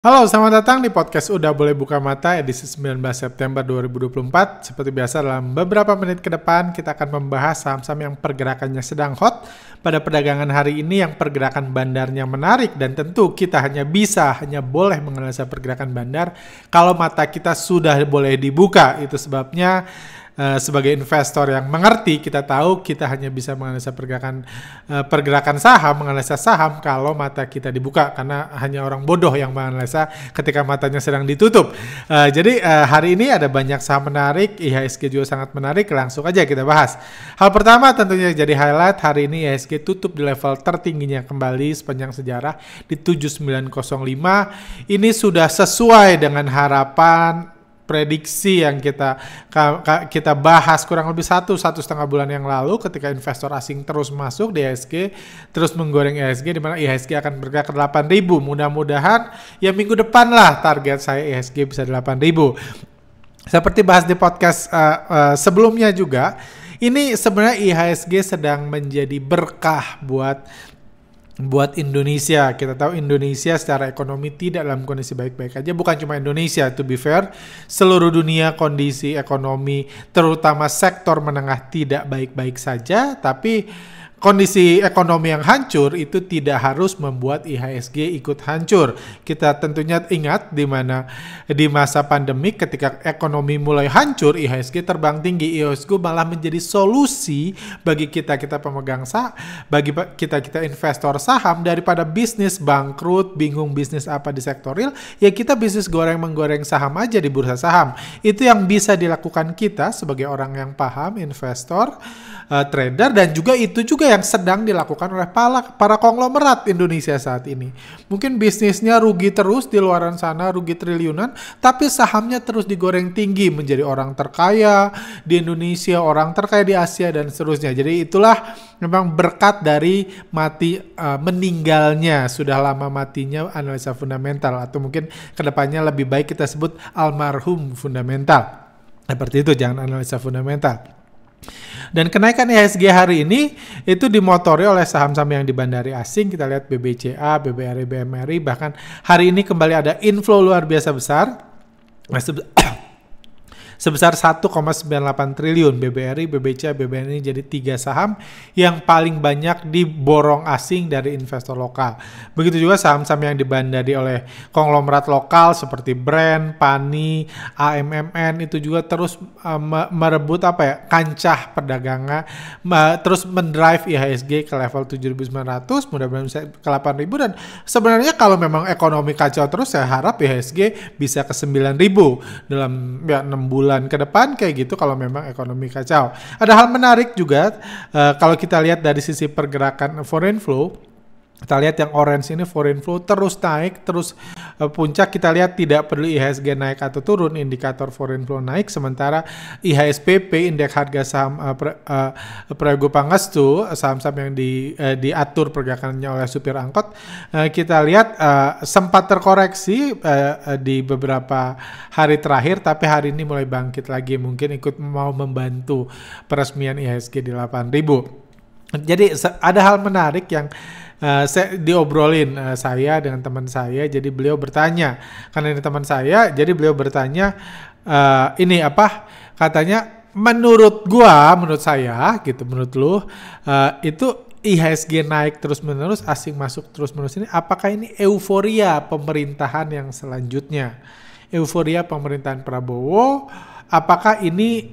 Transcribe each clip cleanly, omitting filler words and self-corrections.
Halo, selamat datang di podcast Udah Boleh Buka Mata edisi 19 September 2024. Seperti biasa dalam beberapa menit ke depan kita akan membahas saham-saham yang pergerakannya sedang hot pada perdagangan hari ini, yang pergerakan bandarnya menarik, dan tentu kita hanya boleh menganalisa pergerakan bandar kalau mata kita sudah boleh dibuka. Itu sebabnya sebagai investor yang mengerti, kita tahu kita hanya bisa menganalisa pergerakan saham, menganalisa saham kalau mata kita dibuka, karena hanya orang bodoh yang menganalisa ketika matanya sedang ditutup. Jadi hari ini ada banyak saham menarik, IHSG juga sangat menarik, langsung aja kita bahas. Hal pertama tentunya jadi highlight, hari ini IHSG tutup di level tertingginya kembali sepanjang sejarah di 7905. Ini sudah sesuai dengan harapan prediksi yang kita bahas kurang lebih satu setengah bulan yang lalu, ketika investor asing terus masuk di IHSG, terus menggoreng IHSG, di mana IHSG akan bergerak ke 8.000. Mudah-mudahan ya minggu depan lah target saya IHSG bisa 8.000. Seperti bahas di podcast sebelumnya juga, ini sebenarnya IHSG sedang menjadi berkah buat Indonesia. Kita tahu Indonesia secara ekonomi tidak dalam kondisi baik-baik aja. Bukan cuma Indonesia, to be fair, seluruh dunia kondisi ekonomi, terutama sektor menengah, tidak baik-baik saja. Tapi kondisi ekonomi yang hancur itu tidak harus membuat IHSG ikut hancur. Kita tentunya ingat di mana di masa pandemi ketika ekonomi mulai hancur, IHSG terbang tinggi. IHSG malah menjadi solusi bagi kita pemegang saham, bagi kita investor saham, daripada bisnis bangkrut, bingung bisnis apa di sektor real, ya kita bisnis menggoreng saham aja di bursa saham. Itu yang bisa dilakukan kita sebagai orang yang paham, investor, trader, dan juga itu juga yang sedang dilakukan oleh para konglomerat Indonesia saat ini. Mungkin bisnisnya rugi terus di luaran sana, rugi triliunan, tapi sahamnya terus digoreng tinggi menjadi orang terkaya di Indonesia, orang terkaya di Asia, dan seterusnya. Jadi itulah memang berkat dari meninggalnya, sudah lama matinya analisa fundamental, atau mungkin kedepannya lebih baik kita sebut almarhum fundamental. Seperti itu, jangan analisa fundamental. Dan kenaikan IHSG hari ini itu dimotori oleh saham-saham yang dibandari asing. Kita lihat BBCA, BBRI, BMRI, bahkan hari ini kembali ada inflow luar biasa besar sebesar 1,98 triliun. BBRI, BBCA, BBNI jadi 3 saham yang paling banyak diborong asing dari investor lokal. Begitu juga saham-saham yang dibandari oleh konglomerat lokal seperti Brand, Pani, AMMN, itu juga terus merebut kancah perdagangan, terus mendrive IHSG ke level 7.900, mudah-mudahan bisa ke 8.000. Dan sebenarnya kalau memang ekonomi kacau terus, saya harap IHSG bisa ke 9.000 dalam 6 bulan ke depan kayak gitu, kalau memang ekonomi kacau. Ada hal menarik juga kalau kita lihat dari sisi pergerakan foreign flow. Kita lihat yang orange ini foreign flow terus naik, terus puncak. Kita lihat tidak perlu IHSG naik atau turun, indikator foreign flow naik, sementara IHSPP, indeks harga saham Prayogo Pangestu, saham-saham yang diatur pergerakannya oleh supir angkot, kita lihat sempat terkoreksi di beberapa hari terakhir, tapi hari ini mulai bangkit lagi, mungkin ikut mau membantu peresmian IHSG di 8.000. Jadi ada hal menarik yang saya diobrolin saya dengan teman saya. Jadi beliau bertanya, karena ini teman saya, jadi beliau bertanya katanya, menurut saya gitu, menurut lu itu IHSG naik terus menerus, asing masuk terus menerus, ini apakah ini euforia pemerintahan yang selanjutnya, euforia pemerintahan Prabowo? Apakah ini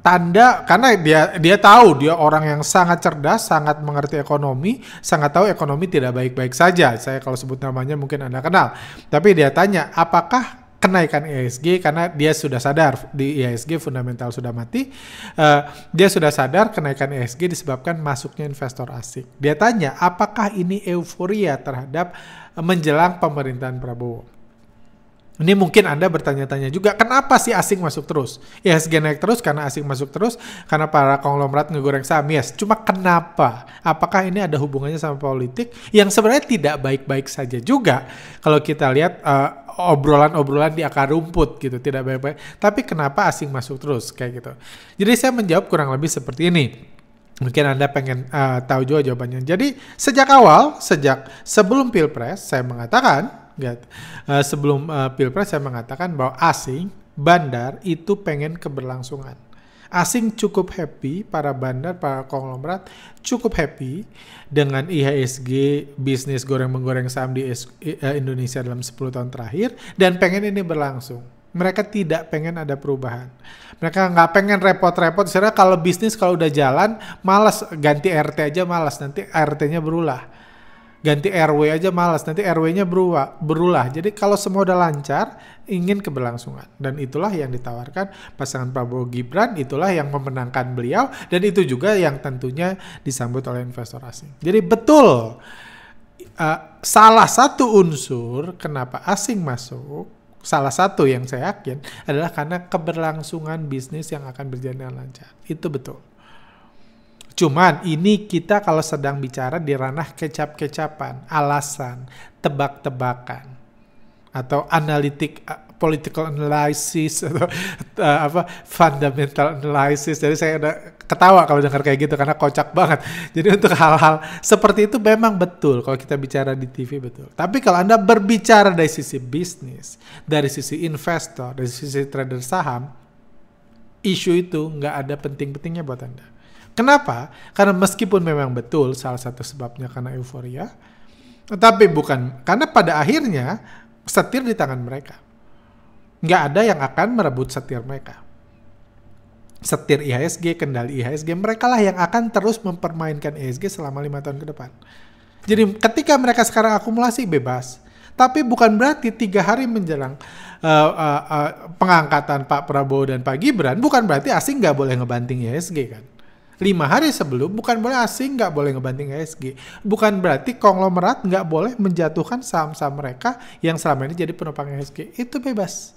tanda, karena dia tahu, dia orang yang sangat cerdas, sangat mengerti ekonomi, sangat tahu ekonomi tidak baik-baik saja. Saya kalau sebut namanya mungkin Anda kenal. Tapi dia tanya, apakah kenaikan IHSG, karena dia sudah sadar di IHSG fundamental sudah mati, dia sudah sadar kenaikan IHSG disebabkan masuknya investor asing. Dia tanya, apakah ini euforia terhadap menjelang pemerintahan Prabowo? Ini mungkin Anda bertanya-tanya juga, kenapa sih asing masuk terus? IHSG naik terus karena asing masuk terus, karena para konglomerat ngegoreng saham. Yes, cuma kenapa? Apakah ini ada hubungannya sama politik yang sebenarnya tidak baik-baik saja juga? Kalau kita lihat obrolan-obrolan di akar rumput gitu, tidak baik-baik. Tapi kenapa asing masuk terus kayak gitu? Jadi saya menjawab kurang lebih seperti ini. Mungkin Anda pengen tahu juga jawabannya. Jadi sejak sebelum Pilpres, saya mengatakan Sebelum Pilpres saya mengatakan bahwa asing, bandar itu pengen keberlangsungan. Asing cukup happy, para bandar, para konglomerat cukup happy dengan IHSG, bisnis goreng-menggoreng saham di Indonesia dalam 10 tahun terakhir, dan pengen ini berlangsung. Mereka tidak pengen ada perubahan. Mereka nggak pengen repot-repot. Sebenarnya kalau bisnis kalau udah jalan, malas ganti RT aja malas, nanti RT-nya berulah. Ganti RW aja malas, nanti RW-nya berulah. Jadi kalau semua udah lancar, ingin keberlangsungan. Dan itulah yang ditawarkan pasangan Prabowo Gibran, itulah yang memenangkan beliau, dan itu juga yang tentunya disambut oleh investor asing. Jadi betul, salah satu unsur kenapa asing masuk, salah satu yang saya yakin adalah karena keberlangsungan bisnis yang akan berjalan dengan lancar. Itu betul. Cuman ini kita kalau sedang bicara di ranah kecap-kecapan, alasan, tebak-tebakan, atau analitik, political analysis, atau fundamental analysis. Jadi saya udah ketawa kalau dengar kayak gitu karena kocak banget. Jadi untuk hal-hal seperti itu memang betul kalau kita bicara di TV betul. Tapi kalau Anda berbicara dari sisi bisnis, dari sisi investor, dari sisi trader saham, isu itu nggak ada penting-pentingnya buat Anda. Kenapa? Karena meskipun memang betul salah satu sebabnya karena euforia, tetapi bukan, karena pada akhirnya setir di tangan mereka. Nggak ada yang akan merebut setir mereka. Setir IHSG, kendali IHSG, mereka lah yang akan terus mempermainkan IHSG selama 5 tahun ke depan. Jadi ketika mereka sekarang akumulasi bebas, tapi bukan berarti 3 hari menjelang pengangkatan Pak Prabowo dan Pak Gibran, bukan berarti asing nggak boleh ngebanting IHSG kan. 5 hari sebelum, bukan boleh asing nggak boleh ngebanting IHSG. Bukan berarti konglomerat nggak boleh menjatuhkan saham-saham mereka yang selama ini jadi penopang IHSG. Itu bebas.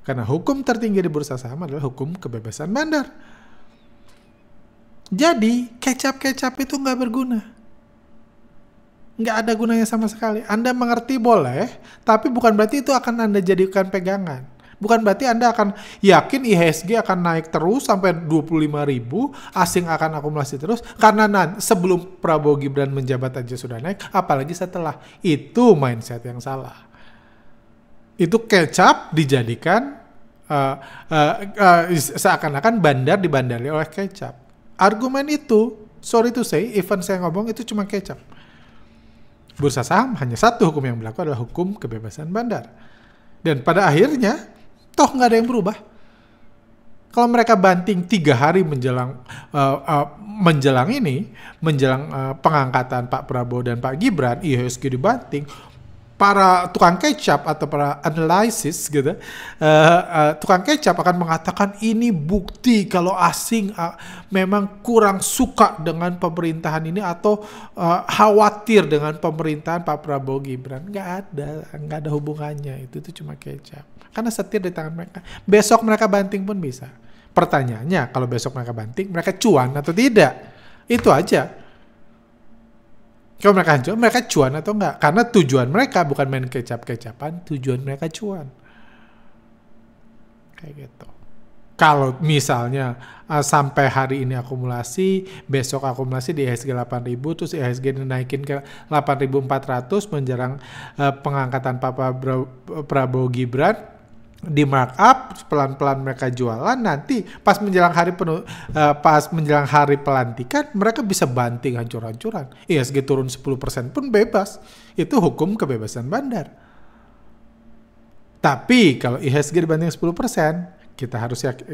Karena hukum tertinggi di bursa saham adalah hukum kebebasan bandar. Jadi, kecap-kecap itu nggak berguna. Nggak ada gunanya sama sekali. Anda mengerti boleh, tapi bukan berarti itu akan Anda jadikan pegangan. Bukan berarti Anda akan yakin IHSG akan naik terus sampai 25.000, asing akan akumulasi terus, karena sebelum Prabowo Gibran menjabat aja sudah naik, apalagi setelah. Itu mindset yang salah. Itu kecap dijadikan seakan-akan bandar dibandari oleh kecap. Argumen itu, sorry to say, even saya ngomong itu cuma kecap. Bursa saham hanya satu hukum yang berlaku adalah hukum kebebasan bandar. Dan pada akhirnya, toh nggak ada yang berubah. Kalau mereka banting 3 hari menjelang pengangkatan Pak Prabowo dan Pak Gibran, IHSG dibanting, para tukang kecap atau para analisis gitu, tukang kecap akan mengatakan ini bukti kalau asing memang kurang suka dengan pemerintahan ini atau khawatir dengan pemerintahan Pak Prabowo Gibran. Nggak ada hubungannya, itu cuma kecap. Karena setir di tangan mereka. Besok mereka banting pun bisa. Pertanyaannya, kalau besok mereka banting, mereka cuan atau tidak? Itu aja. Kalau mereka cuan atau enggak? Karena tujuan mereka bukan main kecap-kecapan, tujuan mereka cuan. Kayak gitu. Kalau misalnya sampai hari ini akumulasi, besok akumulasi di IHSG 8.000, terus IHSG dinaikin ke 8.400 menjelang pengangkatan Pak Prabowo Gibran, di markup, pelan-pelan mereka jualan, nanti pas menjelang hari pelantikan mereka bisa banting hancur-hancuran. IHSG turun 10% pun bebas. Itu hukum kebebasan bandar. Tapi kalau IHSG dibanding 10%,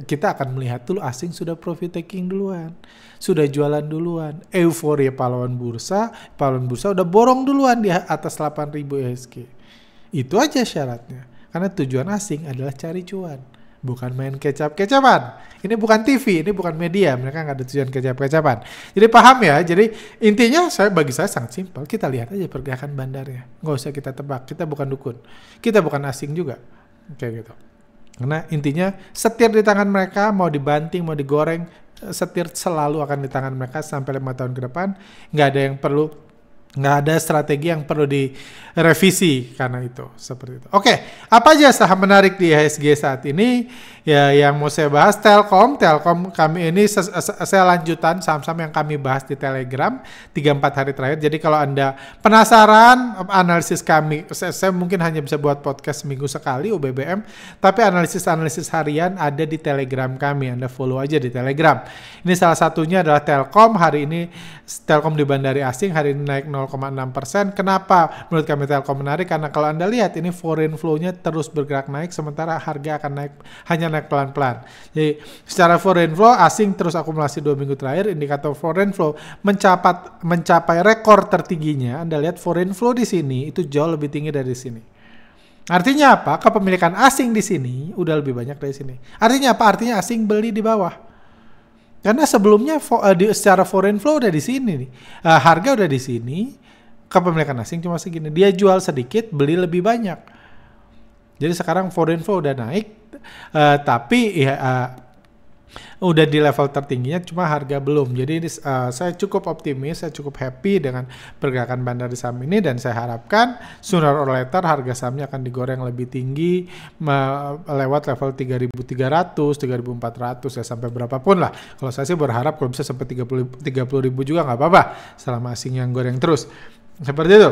kita akan melihat dulu asing sudah profit taking duluan, sudah jualan duluan. Euforia pahlawan bursa udah borong duluan di atas 8.000 IHSG. Itu aja syaratnya. Karena tujuan asing adalah cari cuan, bukan main kecap-kecapan. Ini bukan TV, ini bukan media, mereka nggak ada tujuan kecap-kecapan. Jadi paham ya, jadi intinya bagi saya sangat simpel, kita lihat aja pergerakan bandarnya. Nggak usah kita tebak, kita bukan dukun, kita bukan asing juga. Kayak gitu. Karena intinya setir di tangan mereka, mau dibanting, mau digoreng, setir selalu akan di tangan mereka sampai 5 tahun ke depan. Nggak ada yang perlu Nggak ada strategi yang perlu direvisi karena itu, seperti itu. Oke, apa aja saham menarik di IHSG saat ini? Ya, yang mau saya bahas Telkom kami ini saya lanjutan saham-saham yang kami bahas di Telegram 3-4 hari terakhir. Jadi kalau Anda penasaran analisis kami, saya mungkin hanya bisa buat podcast seminggu sekali UBBM, tapi analisis harian ada di Telegram kami. Anda follow aja di Telegram. Ini salah satunya adalah Telkom. Hari ini Telkom di bandari asing hari ini naik 0,6%. Kenapa menurut kami Telkom menarik? Karena kalau Anda lihat ini foreign flow-nya terus bergerak naik, sementara harga akan naik hanya naik pelan-pelan. Jadi secara foreign flow asing terus akumulasi 2 minggu terakhir, indikator foreign flow mencapai rekor tertingginya. Anda lihat foreign flow di sini itu jauh lebih tinggi dari sini. Artinya apa? Kepemilikan asing di sini udah lebih banyak dari sini. Artinya apa? Artinya asing beli di bawah. Karena sebelumnya secara foreign flow udah di sini nih. Harga udah di sini, kepemilikan asing cuma segini. Dia jual sedikit, beli lebih banyak. Jadi sekarang foreign flow udah naik, tapi udah di level tertingginya, cuma harga belum. Jadi ini, saya cukup optimis, saya cukup happy dengan pergerakan bandar di saham ini, dan saya harapkan sooner or later harga sahamnya akan digoreng lebih tinggi lewat level 3.300, 3.400 ya, sampai berapapun lah. Kalau saya sih berharap kalau bisa sampai 30.000 juga nggak apa-apa selama asing yang goreng terus. Seperti itu.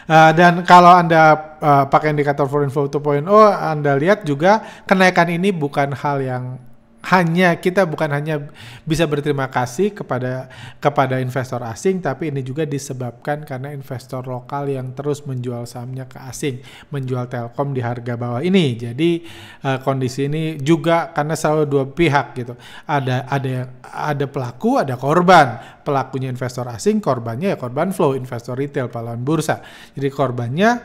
Dan kalau Anda pakai indikator foreign flow 2.0, Anda lihat juga kenaikan ini bukan hal yang bukan hanya bisa berterima kasih kepada investor asing, tapi ini juga disebabkan karena investor lokal yang terus menjual sahamnya ke asing, menjual Telkom di harga bawah ini. Jadi kondisi ini juga karena selalu dua pihak gitu. Ada pelaku, ada korban. Pelakunya investor asing, korbannya ya korban flow investor retail pahlawan bursa. Jadi korbannya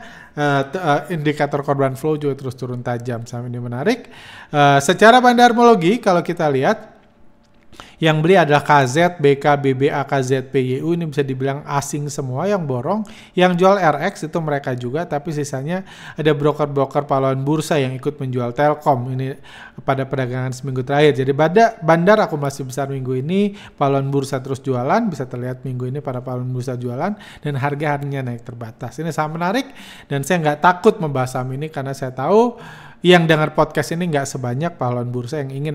indikator korban flow juga terus turun tajam. Saham ini menarik. Secara bandarmologi kalau kita lihat yang beli adalah KZ, BK, BBA, KZ, PYU, ini bisa dibilang asing semua yang borong. Yang jual RX itu mereka juga, tapi sisanya ada broker-broker pahlawan bursa yang ikut menjual Telkom ini pada perdagangan seminggu terakhir. Jadi bandar akumulasi besar minggu ini, pahlawan bursa terus jualan, bisa terlihat minggu ini para pahlawan bursa jualan, dan harga harinya naik terbatas. Ini saham menarik, dan saya nggak takut membahas saham ini karena saya tahu yang dengar podcast ini nggak sebanyak pahlawan bursa yang ingin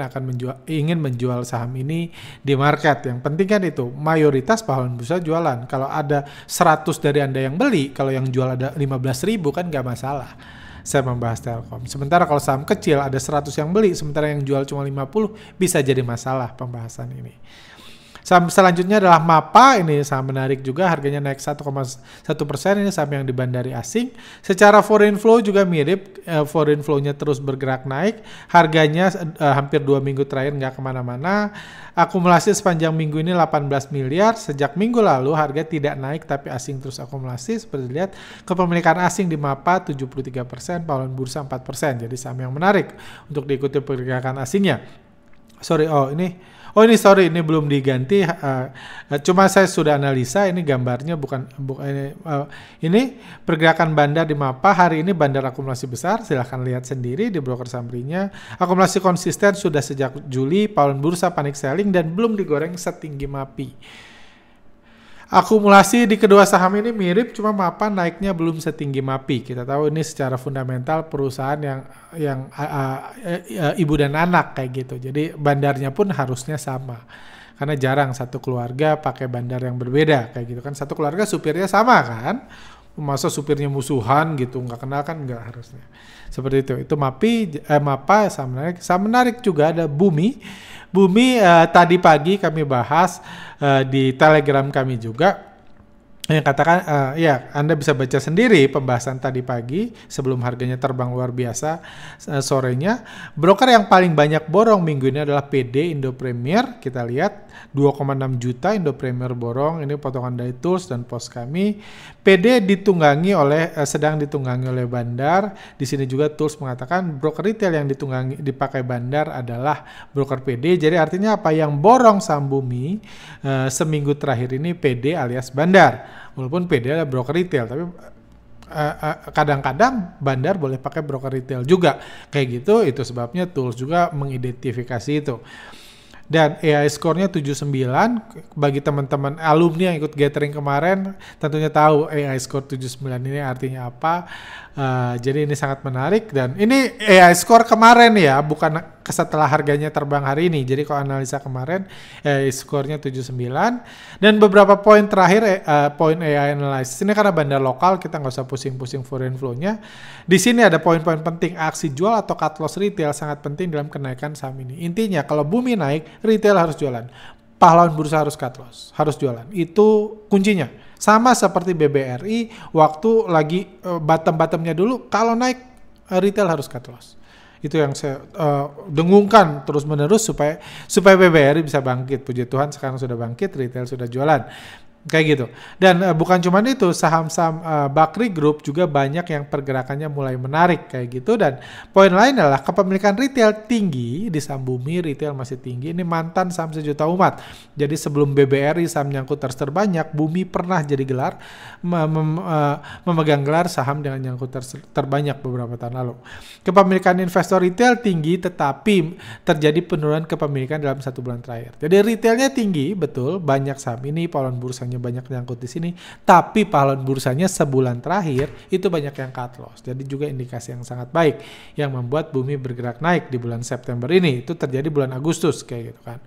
menjual saham ini di market. Yang penting kan itu, mayoritas pahlawan bursa jualan. Kalau ada 100 dari Anda yang beli, kalau yang jual ada 15.000 kan nggak masalah. Saya membahas Telkom. Sementara kalau saham kecil ada 100 yang beli, sementara yang jual cuma 50, bisa jadi masalah pembahasan ini. Saham selanjutnya adalah MAPA, ini saham menarik juga, harganya naik 1,1%, ini saham yang di bandari asing. Secara foreign flow juga mirip, foreign flow-nya terus bergerak naik, harganya hampir 2 minggu terakhir nggak kemana-mana, akumulasi sepanjang minggu ini 18 miliar, sejak minggu lalu harga tidak naik tapi asing terus akumulasi, seperti dilihat kepemilikan asing di MAPA 73%, pahlawan bursa 4%, jadi saham yang menarik untuk diikuti pergerakan asingnya. Ini belum diganti. Cuma saya sudah analisa, ini gambarnya ini pergerakan bandar di MAPA hari ini, bandar akumulasi besar, silahkan lihat sendiri di broker samrinya. Akumulasi konsisten sudah sejak Juli, pahlawan bursa panic selling dan belum digoreng setinggi MAPI. Akumulasi di kedua saham ini mirip, cuma MAPA naiknya belum setinggi MAPI. Kita tahu ini secara fundamental perusahaan yang ibu dan anak kayak gitu. Jadi bandarnya pun harusnya sama. Karena jarang satu keluarga pakai bandar yang berbeda kayak gitu kan. Satu keluarga supirnya sama kan. Masa supirnya musuhan gitu, nggak kenal kan, nggak harusnya. Seperti itu. Itu MAPA saham menarik juga ada Bumi. Tadi pagi kami bahas di Telegram kami juga. Yang katakan, Anda bisa baca sendiri pembahasan tadi pagi sebelum harganya terbang luar biasa sorenya. Broker yang paling banyak borong minggu ini adalah PD Indo Premier. Kita lihat 2,6 juta Indo Premier borong. Ini potongan dari Tools dan Pos kami. PD sedang ditunggangi oleh bandar. Di sini juga Tools mengatakan broker retail yang dipakai bandar adalah broker PD. Jadi artinya apa? Yang borong saham Bumi seminggu terakhir ini PD alias bandar. Walaupun PD adalah broker retail, tapi kadang-kadang bandar boleh pakai broker retail juga. Kayak gitu, itu sebabnya Tools juga mengidentifikasi itu. dan AI score-nya 79. Bagi teman-teman alumni yang ikut gathering kemarin tentunya tahu AI score 79 ini artinya apa. Jadi ini sangat menarik, dan ini AI score kemarin ya, bukan setelah harganya terbang hari ini. Jadi kalau analisa kemarin AI score-nya 79, dan beberapa poin terakhir poin AI analysis ini karena bandar lokal kita nggak usah pusing-pusing foreign flow-nya. Di sini ada poin-poin penting, aksi jual atau cut loss retail sangat penting dalam kenaikan saham ini. Intinya kalau bumi naik, retail harus jualan. Pahlawan bursa harus cut loss, harus jualan. Itu kuncinya. Sama seperti BBRI, waktu lagi bottom-bottomnya dulu, kalau naik retail harus cut loss. Itu yang saya dengungkan terus-menerus supaya BBRI bisa bangkit. Puji Tuhan sekarang sudah bangkit, retail sudah jualan. Kayak gitu. Dan bukan cuma itu, saham-saham Bakri Group juga banyak yang pergerakannya mulai menarik kayak gitu. Dan poin lain adalah kepemilikan retail tinggi di saham bumi, retail masih tinggi. Ini mantan saham sejuta umat. Jadi sebelum BBRI saham nyangkut terbanyak, bumi pernah jadi gelar memegang gelar saham dengan nyangkut terbanyak beberapa tahun lalu. Kepemilikan investor retail tinggi, tetapi terjadi penurunan kepemilikan dalam 1 bulan terakhir. Jadi retailnya tinggi, betul, banyak saham ini pahlawan bursanya banyak nyangkut di sini, tapi pahlawan bursanya sebulan terakhir itu banyak yang cut loss. Jadi juga indikasi yang sangat baik yang membuat bumi bergerak naik di bulan September ini. Itu terjadi bulan Agustus kayak gitu kan.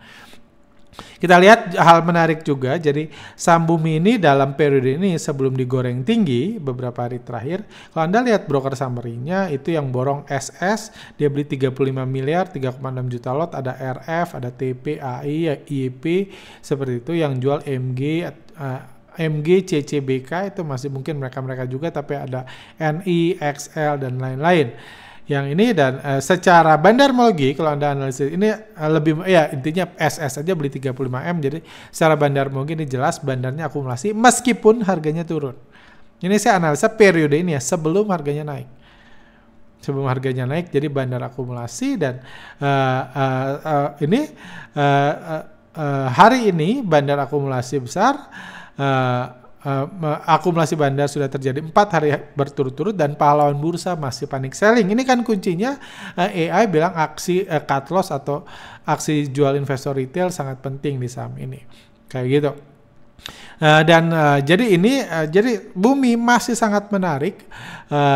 Kita lihat hal menarik juga, jadi saham bumi ini dalam periode ini sebelum digoreng tinggi beberapa hari terakhir, kalau Anda lihat broker summary-nya itu yang borong SS, dia beli 35 miliar, 3,6 juta lot, ada RF, ada TP, AI, IEP, seperti itu, yang jual MG, CCBK itu masih mungkin mereka juga, tapi ada NI, XL, dan lain-lain. Yang ini, dan secara bandarmologi kalau Anda analisis ini lebih ya intinya SS aja beli 35M, jadi secara bandarmologi ini jelas bandarnya akumulasi meskipun harganya turun. Ini saya analisa periode ini ya, sebelum harganya naik. Sebelum harganya naik jadi bandar akumulasi, dan hari ini bandar akumulasi besar, akumulasi bandar sudah terjadi 4 hari berturut-turut, dan pahlawan bursa masih panik selling. Ini kan kuncinya AI bilang aksi cut loss atau aksi jual investor retail sangat penting di saham ini. Kayak gitu. Jadi bumi masih sangat menarik,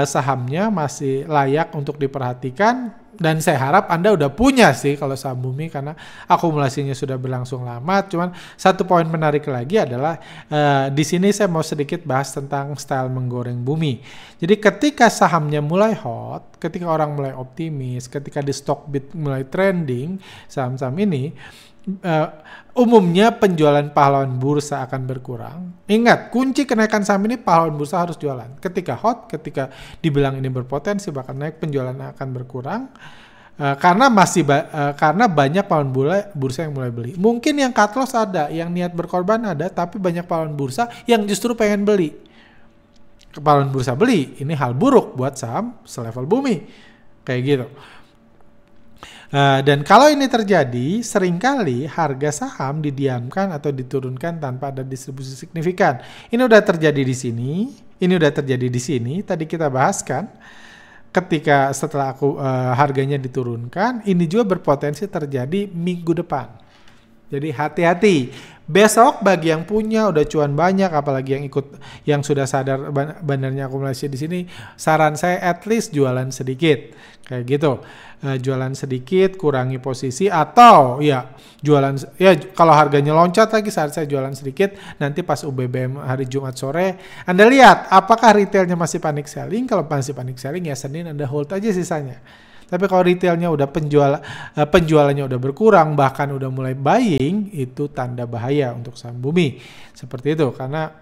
sahamnya masih layak untuk diperhatikan. Dan saya harap Anda udah punya sih kalau saham bumi, karena akumulasinya sudah berlangsung lama. Cuman satu poin menarik lagi adalah di sini saya mau sedikit bahas tentang style menggoreng bumi. Jadi ketika sahamnya mulai hot, ketika orang mulai optimis, ketika di Stockbit mulai trending saham-saham ini, umumnya penjualan pahlawan bursa akan berkurang. Ingat, kunci kenaikan saham ini pahlawan bursa harus jualan. Ketika hot, ketika dibilang ini berpotensi bahkan naik, penjualan akan berkurang karena karena banyak pahlawan bursa yang mulai beli. Mungkin yang cut loss ada, yang niat berkorban ada, tapi banyak pahlawan bursa yang justru pengen beli. Pahlawan bursa beli, ini hal buruk buat saham selevel bumi. Kayak gitu. Dan kalau ini terjadi, seringkali harga saham didiamkan atau diturunkan tanpa ada distribusi signifikan. Ini udah terjadi di sini, tadi kita bahas kan, ketika setelah harganya diturunkan, ini juga berpotensi terjadi minggu depan. Jadi hati-hati. Besok bagi yang punya udah cuan banyak, apalagi yang sudah sadar bandarnya akumulasi di sini, saran saya at least jualan sedikit. Kayak gitu. Jualan sedikit, kurangi posisi, atau ya jualan ya kalau harganya loncat lagi saat saya jualan sedikit, nanti pas UBBM hari Jumat sore Anda lihat apakah retailnya masih panic selling. Kalau masih panic selling ya Senin Anda hold aja sisanya. Tapi kalau retailnya udah penjualannya udah berkurang, bahkan udah mulai buying, itu tanda bahaya untuk saham bumi. Seperti itu, karena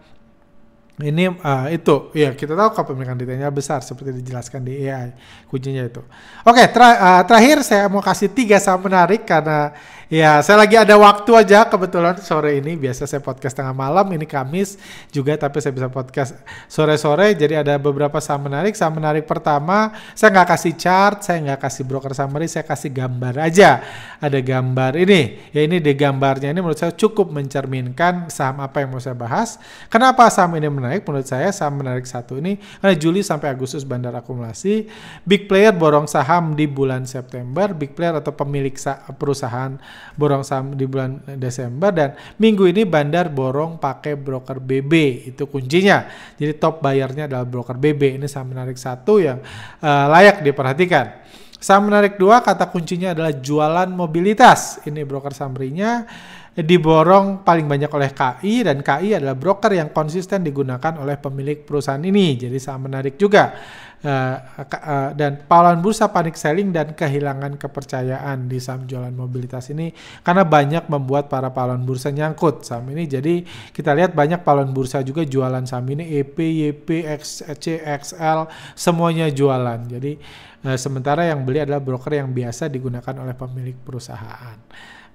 ini itu ya kita tahu kepemilikan retailnya besar seperti dijelaskan di AI, kuncinya itu. Oke, terakhir saya mau kasih 3 saham menarik karena ya saya lagi ada waktu aja kebetulan sore ini. Biasa saya podcast tengah malam, ini Kamis juga tapi saya bisa podcast sore-sore. Jadi ada beberapa saham menarik. Saham menarik pertama, saya nggak kasih chart, saya nggak kasih broker summary, saya kasih gambar aja. Ada gambar ini, ya ini di gambarnya ini menurut saya cukup mencerminkan saham apa yang mau saya bahas. Kenapa saham ini menarik? menarik menurut saya. Saham menarik satu ini karena Juli sampai Agustus bandar akumulasi, big player borong saham di bulan September, big player atau pemilik perusahaan borong saham di bulan Desember, dan minggu ini bandar borong pakai broker BB, itu kuncinya. Jadi top bayarnya adalah broker BB. Ini saham menarik satu yang layak diperhatikan. Saham menarik dua, kata kuncinya adalah jualan mobilitas. Ini broker summary-nya diborong paling banyak oleh KI, dan KI adalah broker yang konsisten digunakan oleh pemilik perusahaan ini. Jadi saham menarik juga. Dan pahlawan bursa panik selling dan kehilangan kepercayaan di saham jualan mobilitas ini karena banyak membuat para pahlawan bursa nyangkut saham ini. Jadi kita lihat banyak pahlawan bursa juga jualan saham ini, EP, YP, XC, XL, semuanya jualan. Jadi sementara yang beli adalah broker yang biasa digunakan oleh pemilik perusahaan.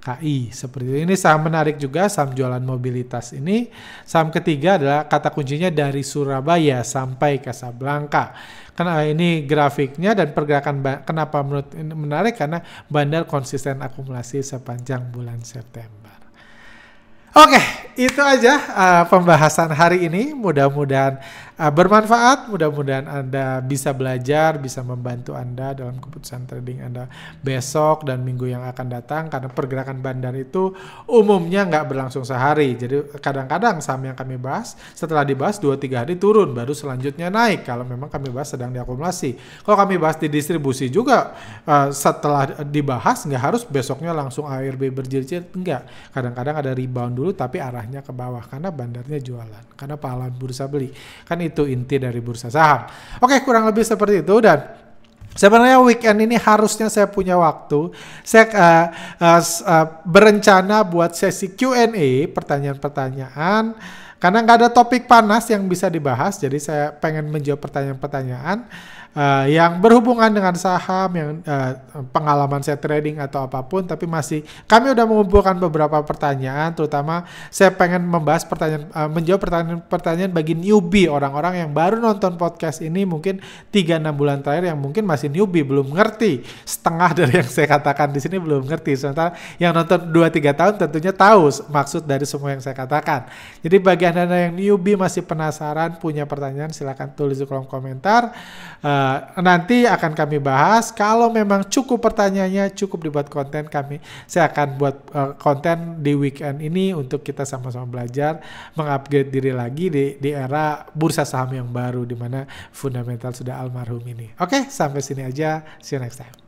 KI seperti itu. Ini saham menarik juga, saham jualan mobilitas ini. Saham ketiga adalah kata kuncinya dari Surabaya sampai Casablanca. Karena ini grafiknya dan pergerakan kenapa menurut menarik karena bandar konsisten akumulasi sepanjang bulan September. Oke, itu aja pembahasan hari ini. Mudah-mudahan bermanfaat, mudah-mudahan Anda bisa belajar, bisa membantu Anda dalam keputusan trading Anda besok dan minggu yang akan datang, karena pergerakan bandar itu umumnya nggak berlangsung sehari. Jadi kadang-kadang saham yang kami bahas, setelah dibahas 2-3 hari turun, baru selanjutnya naik kalau memang kami bahas sedang diakumulasi. Kalau kami bahas di distribusi juga, setelah dibahas nggak harus besoknya langsung ARB berjilid-jilid, enggak. Kadang-kadang ada rebound dulu tapi arahnya ke bawah karena bandarnya jualan, karena pahlawan bursa beli. Kan itu inti dari bursa saham. Oke, kurang lebih seperti itu. Dan sebenarnya weekend ini harusnya saya punya waktu. Saya berencana buat sesi Q&A, pertanyaan-pertanyaan, karena nggak ada topik panas yang bisa dibahas. Jadi saya pengen menjawab pertanyaan-pertanyaan yang berhubungan dengan saham, yang pengalaman saya trading atau apapun. Tapi kami udah mengumpulkan beberapa pertanyaan, terutama saya pengen membahas menjawab pertanyaan bagi newbie, orang-orang yang baru nonton podcast ini mungkin 3-6 bulan terakhir, yang mungkin masih newbie, belum ngerti setengah dari yang saya katakan di sini, belum ngerti. Sementara yang nonton 2-3 tahun tentunya tahu maksud dari semua yang saya katakan. Jadi bagi Anda yang newbie masih penasaran, punya pertanyaan, silakan tulis di kolom komentar. Nanti akan kami bahas. Kalau memang cukup pertanyaannya, cukup dibuat konten, saya akan buat konten di weekend ini untuk kita sama-sama belajar mengupgrade diri lagi di era bursa saham yang baru, di mana fundamental sudah almarhum ini. Oke, sampai sini aja. See you next time.